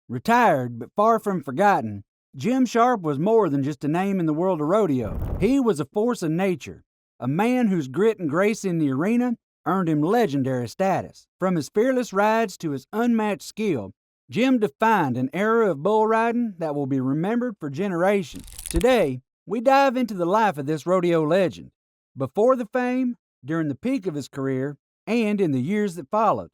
Retired but far from forgotten, Jim Sharp was more than just a name in the world of rodeo. He was a force of nature, a man whose grit and grace in the arena earned him legendary status. From his fearless rides to his unmatched skill, Jim defined an era of bull riding that will be remembered for generations. Today, we dive into the life of this rodeo legend, before the fame, during the peak of his career, and in the years that followed.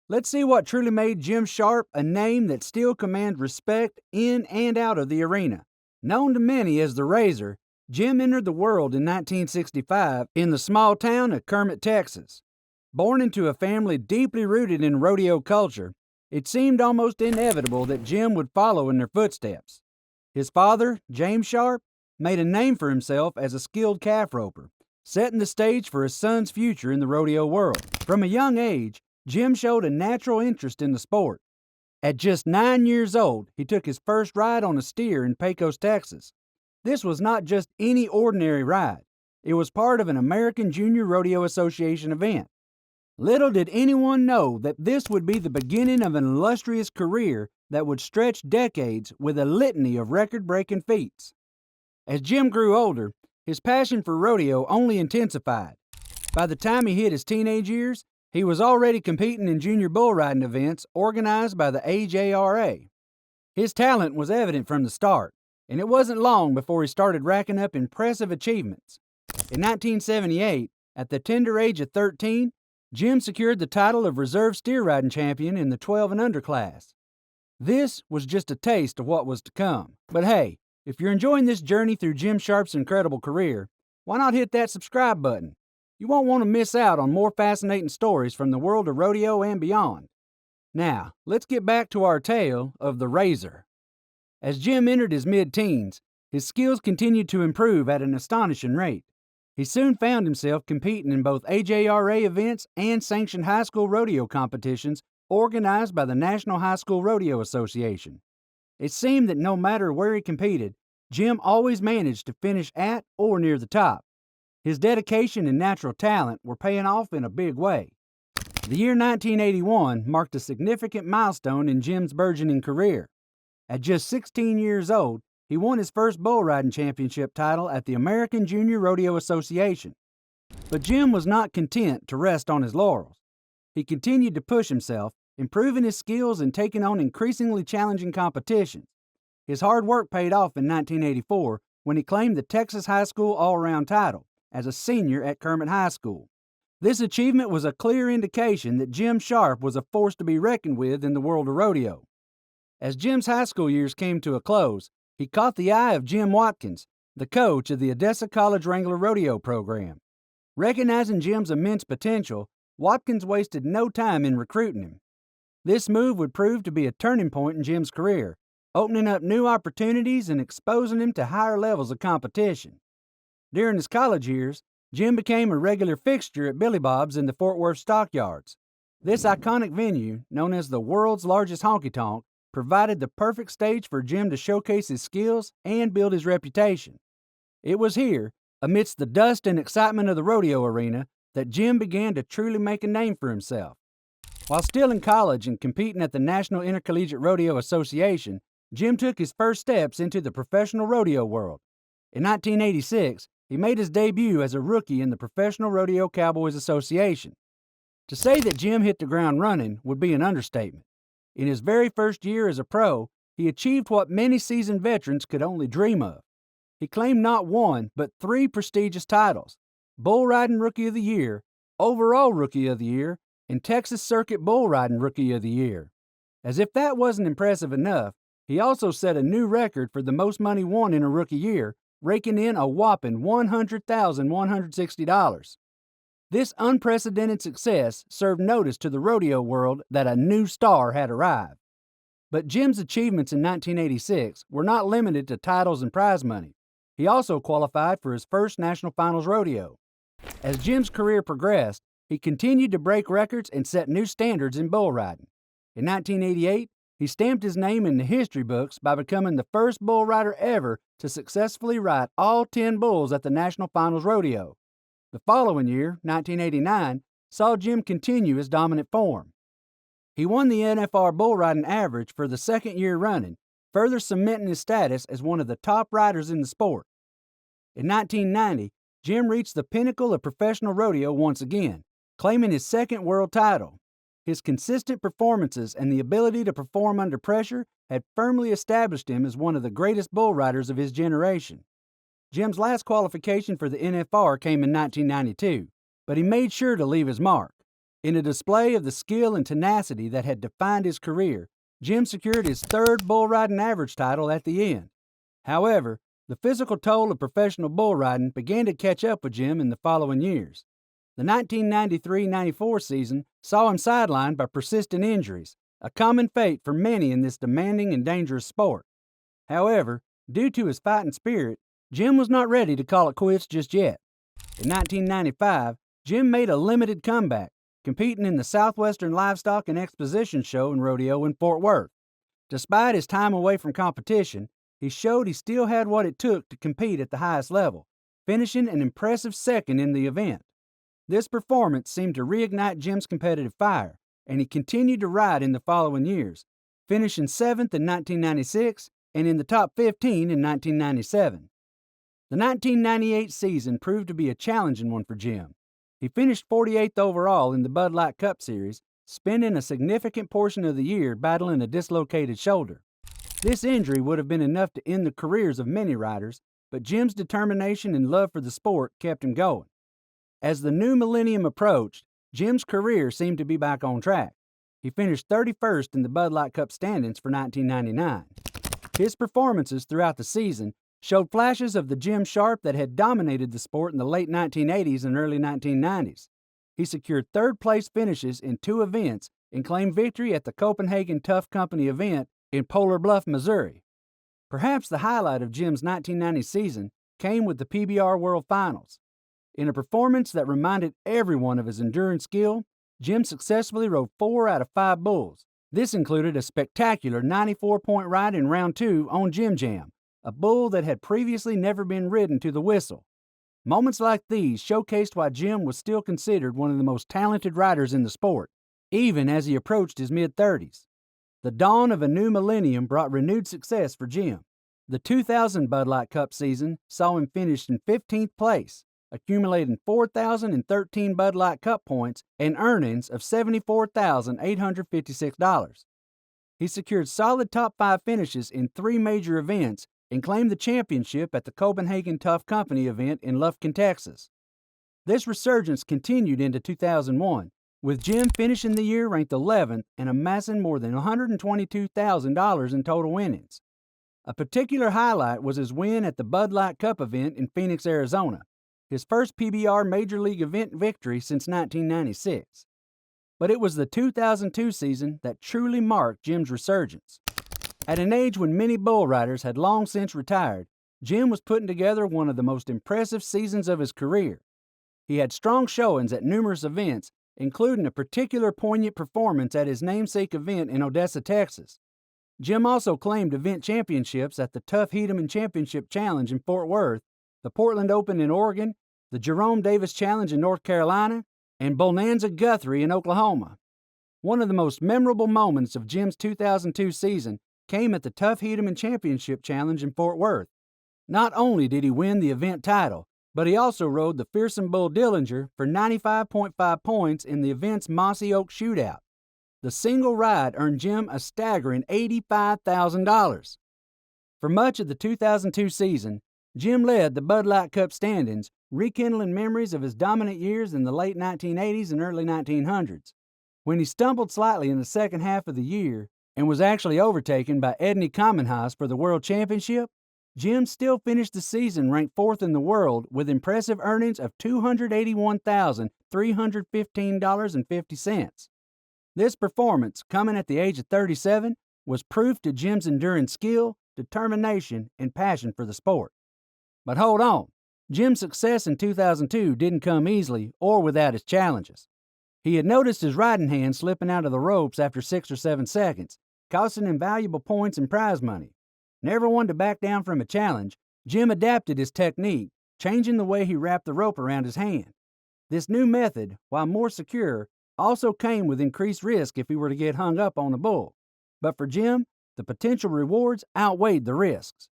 Let's see what truly made Jim Sharp a name that still commands respect in and out of the arena. Known to many as the Razor, Jim entered the world in 1965 in the small town of Kermit, Texas. Born into a family deeply rooted in rodeo culture, it seemed almost inevitable that Jim would follow in their footsteps. His father, James Sharp, made a name for himself as a skilled calf roper, setting the stage for his son's future in the rodeo world. From a young age, Jim showed a natural interest in the sport. At just 9 years old, he took his first ride on a steer in Pecos, Texas. This was not just any ordinary ride. It was part of an American Junior Rodeo Association event. Little did anyone know that this would be the beginning of an illustrious career that would stretch decades with a litany of record-breaking feats. As Jim grew older, his passion for rodeo only intensified. By the time he hit his teenage years, he was already competing in junior bull riding events organized by the AJRA. His talent was evident from the start, and it wasn't long before he started racking up impressive achievements. In 1978, at the tender age of 13, Jim secured the title of reserve steer riding champion in the 12 and under class. This was just a taste of what was to come. But hey, if you're enjoying this journey through Jim Sharp's incredible career, why not hit that subscribe button? You won't want to miss out on more fascinating stories from the world of rodeo and beyond. Now, let's get back to our tale of the Razor. As Jim entered his mid-teens, his skills continued to improve at an astonishing rate. He soon found himself competing in both AJRA events and sanctioned high school rodeo competitions organized by the National High School Rodeo Association. It seemed that no matter where he competed, Jim always managed to finish at or near the top. His dedication and natural talent were paying off in a big way. The year 1981 marked a significant milestone in Jim's burgeoning career. At just 16 years old, he won his first bull riding championship title at the American Junior Rodeo Association. But Jim was not content to rest on his laurels. He continued to push himself, improving his skills and taking on increasingly challenging competitions. His hard work paid off in 1984 when he claimed the Texas High School all-around title as a senior at Kermit High School. This achievement was a clear indication that Jim Sharp was a force to be reckoned with in the world of rodeo. As Jim's high school years came to a close, he caught the eye of Jim Watkins, the coach of the Odessa College Wrangler Rodeo program. Recognizing Jim's immense potential, Watkins wasted no time in recruiting him. This move would prove to be a turning point in Jim's career, opening up new opportunities and exposing him to higher levels of competition. During his college years, Jim became a regular fixture at Billy Bob's in the Fort Worth stockyards. This iconic venue, known as the world's largest honky-tonk, provided the perfect stage for Jim to showcase his skills and build his reputation. It was here, amidst the dust and excitement of the rodeo arena, that Jim began to truly make a name for himself. While still in college and competing at the National Intercollegiate Rodeo Association, Jim took his first steps into the professional rodeo world. In 1986, he made his debut as a rookie in the Professional Rodeo Cowboys Association. To say that Jim hit the ground running would be an understatement. In his very first year as a pro, he achieved what many seasoned veterans could only dream of. He claimed not one, but 3 prestigious titles: Bull Riding Rookie of the Year, Overall Rookie of the Year, and Texas Circuit Bull Riding Rookie of the Year. As if that wasn't impressive enough, he also set a new record for the most money won in a rookie year, raking in a whopping $100,160. This unprecedented success served notice to the rodeo world that a new star had arrived. But Jim's achievements in 1986 were not limited to titles and prize money. He also qualified for his first National Finals rodeo. As Jim's career progressed, he continued to break records and set new standards in bull riding. In 1988, he stamped his name in the history books by becoming the first bull rider ever to successfully ride all 10 bulls at the National Finals Rodeo. The following year, 1989, saw Jim continue his dominant form. He won the NFR bull riding average for the second year running, further cementing his status as one of the top riders in the sport. In 1990, Jim reached the pinnacle of professional rodeo once again, claiming his second world title. His consistent performances and the ability to perform under pressure had firmly established him as one of the greatest bull riders of his generation. Jim's last qualification for the NFR came in 1992, but he made sure to leave his mark. In a display of the skill and tenacity that had defined his career, Jim secured his third bull riding average title at the end. However, the physical toll of professional bull riding began to catch up with Jim in the following years. The 1993-94 season saw him sidelined by persistent injuries, a common fate for many in this demanding and dangerous sport. However, due to his fighting spirit, Jim was not ready to call it quits just yet. In 1995, Jim made a limited comeback, competing in the Southwestern Livestock and Exposition Show and Rodeo in Fort Worth. Despite his time away from competition, he showed he still had what it took to compete at the highest level, finishing an impressive second in the event. This performance seemed to reignite Jim's competitive fire, and he continued to ride in the following years, finishing 7th in 1996 and in the top 15 in 1997. The 1998 season proved to be a challenging one for Jim. He finished 48th overall in the Bud Light Cup Series, spending a significant portion of the year battling a dislocated shoulder. This injury would have been enough to end the careers of many riders, but Jim's determination and love for the sport kept him going. As the new millennium approached, Jim's career seemed to be back on track. He finished 31st in the Bud Light Cup standings for 1999. His performances throughout the season showed flashes of the Jim Sharp that had dominated the sport in the late 1980s and early 1990s. He secured third-place finishes in 2 events and claimed victory at the Copenhagen Tough Company event in Polar Bluff, Missouri. Perhaps the highlight of Jim's 1990 season came with the PBR World Finals. In a performance that reminded everyone of his enduring skill, Jim successfully rode 4 out of 5 bulls. This included a spectacular 94-point ride in round 2 on Jim Jam, a bull that had previously never been ridden to the whistle. Moments like these showcased why Jim was still considered one of the most talented riders in the sport, even as he approached his mid-30s. The dawn of a new millennium brought renewed success for Jim. The 2000 Bud Light Cup season saw him finish in 15th place, accumulating 4,013 Bud Light Cup points and earnings of $74,856. He secured solid top 5 finishes in 3 major events and claimed the championship at the Copenhagen Tough Company event in Lufkin, Texas. This resurgence continued into 2001, with Jim finishing the year ranked 11th and amassing more than $122,000 in total winnings. A particular highlight was his win at the Bud Light Cup event in Phoenix, Arizona, his first PBR Major League event victory since 1996. But it was the 2002 season that truly marked Jim's resurgence. At an age when many bull riders had long since retired, Jim was putting together one of the most impressive seasons of his career. He had strong showings at numerous events, including a particular poignant performance at his namesake event in Odessa, Texas. Jim also claimed event championships at the Tough Hedeman Championship Challenge in Fort Worth, the Portland Open in Oregon, the Jerome Davis Challenge in North Carolina, and Bonanza Guthrie in Oklahoma. One of the most memorable moments of Jim's 2002 season came at the Tough Hedeman Championship Challenge in Fort Worth. Not only did he win the event title, but he also rode the fearsome bull Dillinger for 95.5 points in the event's Mossy Oak Shootout. The single ride earned Jim a staggering $85,000. For much of the 2002 season, Jim led the Bud Light Cup standings, rekindling memories of his dominant years in the late 1980s and early 1900s. When he stumbled slightly in the second half of the year and was actually overtaken by Edney Commonhaus for the World Championship, Jim still finished the season ranked 4th in the world with impressive earnings of $281,315.50. This performance, coming at the age of 37, was proof to Jim's enduring skill, determination, and passion for the sport. But hold on, Jim's success in 2002 didn't come easily or without its challenges. He had noticed his riding hand slipping out of the ropes after 6 or 7 seconds, costing him valuable points and prize money. Never one to back down from a challenge, Jim adapted his technique, changing the way he wrapped the rope around his hand. This new method, while more secure, also came with increased risk if he were to get hung up on a bull. But for Jim, the potential rewards outweighed the risks.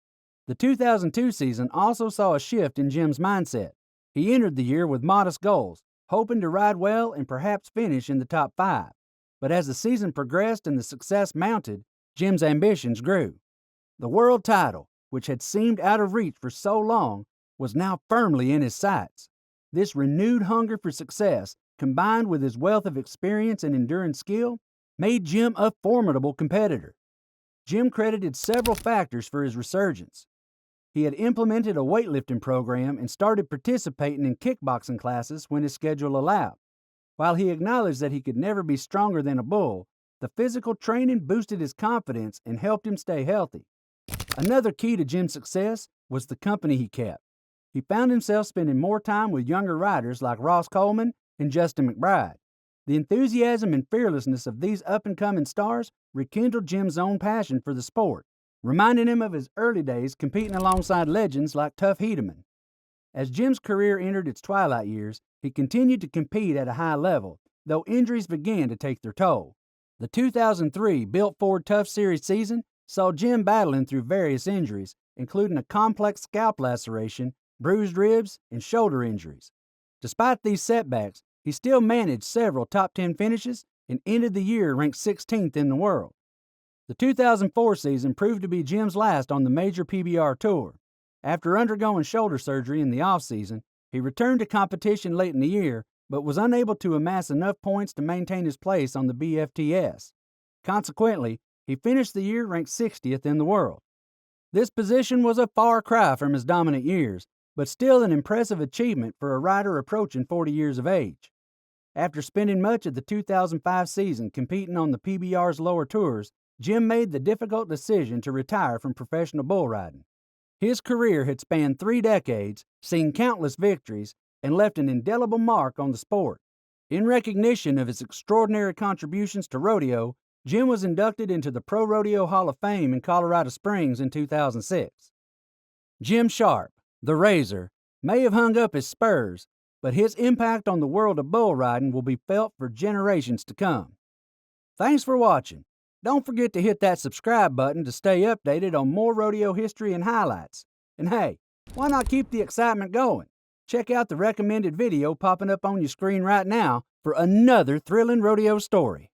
The 2002 season also saw a shift in Jim's mindset. He entered the year with modest goals, hoping to ride well and perhaps finish in the top 5. But as the season progressed and the success mounted, Jim's ambitions grew. The world title, which had seemed out of reach for so long, was now firmly in his sights. This renewed hunger for success, combined with his wealth of experience and enduring skill, made Jim a formidable competitor. Jim credited several factors for his resurgence. He had implemented a weightlifting program and started participating in kickboxing classes when his schedule allowed. While he acknowledged that he could never be stronger than a bull, the physical training boosted his confidence and helped him stay healthy. Another key to Jim's success was the company he kept. He found himself spending more time with younger riders like Ross Coleman and Justin McBride. The enthusiasm and fearlessness of these up-and-coming stars rekindled Jim's own passion for the sport, reminding him of his early days competing alongside legends like Tuff Hedeman. As Jim's career entered its twilight years, he continued to compete at a high level, though injuries began to take their toll. The 2003 Built Ford Tough Series season saw Jim battling through various injuries, including a complex scalp laceration, bruised ribs, and shoulder injuries. Despite these setbacks, he still managed several top 10 finishes and ended the year ranked 16th in the world. The 2004 season proved to be Jim's last on the major PBR tour. After undergoing shoulder surgery in the off-season, he returned to competition late in the year, but was unable to amass enough points to maintain his place on the BFTS. Consequently, he finished the year ranked 60th in the world. This position was a far cry from his dominant years, but still an impressive achievement for a rider approaching 40 years of age. After spending much of the 2005 season competing on the PBR's lower tours, Jim made the difficult decision to retire from professional bull riding. His career had spanned 3 decades, seen countless victories, and left an indelible mark on the sport. In recognition of his extraordinary contributions to rodeo, Jim was inducted into the Pro Rodeo Hall of Fame in Colorado Springs in 2006. Jim Sharp, the Razor, may have hung up his spurs, but his impact on the world of bull riding will be felt for generations to come. Thanks for watching. Don't forget to hit that subscribe button to stay updated on more rodeo history and highlights. And hey, why not keep the excitement going? Check out the recommended video popping up on your screen right now for another thrilling rodeo story.